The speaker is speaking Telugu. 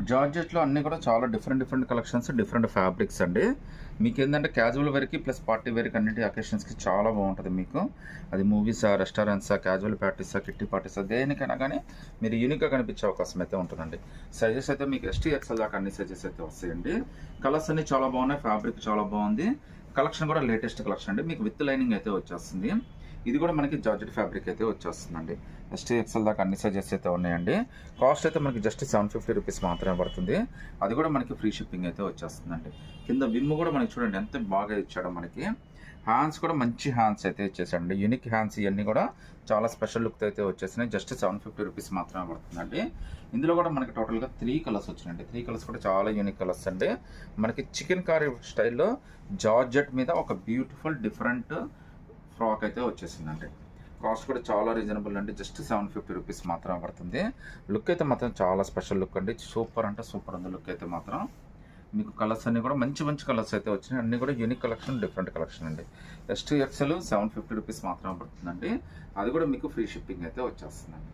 జార్జెట్‌లో అన్నీ కూడా చాలా డిఫరెంట్ కలెక్షన్స్, డిఫరెంట్ ఫ్యాబ్రిక్స్ అండి. మీకేందంటే క్యాజువల్ వేర్‌కి ప్లస్ పార్టీ వేర్‌కి అన్నిటి అకేషన్స్‌కి చాలా బాగుంటది మీకు. అది మూవీసా, రెస్టారెంట్సా, క్యాజువల్ పార్టీసా, కిట్టి పార్టీసా దేనికైనా గానీ మీరు యూనిక్‌గా కనిపించే అవకాశం అయితే ఉంటుందండి. సైజెస్ అయితే మీకు ఎస్‌టీ, ఎక్స్‌ఎల్ దాకా అన్ని సైజెస్ అయితే వస్తాయండి. కలర్స్ అన్నీ చాలా బాగున్నాయి. ఫ్యాబ్రిక్ చాలా బాగుంది. కలెక్షన్ కూడా లేటెస్ట్ కలెక్షన్ అండి. మీకు విత్ లైనింగ్ అయితే వచ్చేస్తుంది. ఇది కూడా మనకి జార్జెట్ ఫ్యాబ్రిక్ అయితే వచ్చేస్తుందండి. ఎస్టీ, ఎక్స్ఎల్ దాకా అన్ని సైజెస్ అయితే ఉన్నాయండి. కాస్ట్ అయితే మనకి జస్ట్ 750 రూపీస్ మాత్రమే పడుతుంది. అది కూడా మనకి ఫ్రీ షిప్పింగ్ అయితే వచ్చేస్తుందండి. కింద విమ్ కూడా మనకి చూడండి ఎంత బాగా ఇచ్చాడో మనకి. హ్యాండ్స్ కూడా మంచి హ్యాండ్స్ అయితే ఇచ్చేసాడండి. యూనిక్ హ్యాండ్స్ ఇవన్నీ కూడా చాలా స్పెషల్ లుక్ అయితే వచ్చేసినాయి. జస్ట్ 750 రూపీస్ మాత్రమే పడుతుందండి. ఇందులో కూడా మనకి టోటల్గా 3 కలర్స్ వచ్చినాయండి. 3 కలర్స్ కూడా చాలా యూనిక్ కలర్స్ అండి. మనకి చికెన్ కర్రీ స్టైల్లో జార్జెట్ మీద ఒక బ్యూటిఫుల్ డిఫరెంట్ ఫ్రాక్ అయితే వచ్చేసిందండి. కాస్ట్ కూడా చాలా రీజనబుల్ అండి. జస్ట్ 750 రూపీస్ మాత్రమే పడుతుంది. లుక్ అయితే మాత్రం చాలా స్పెషల్ లుక్ అండి. సూపర్ అంటే సూపర్ ఉంది లుక్ అయితే మాత్రం. మీకు కలర్స్ అన్నీ కూడా మంచి కలర్స్ అయితే వచ్చినాయి. అన్నీ కూడా యూనిక్ కలెక్షన్, డిఫరెంట్ కలెక్షన్ అండి. ఎస్టీ, ఎక్స్ఎల్ 750 రూపీస్ మాత్రమే పడుతుందండి. అది కూడా మీకు ఫ్రీ షిప్పింగ్ అయితే వచ్చేస్తుందండి.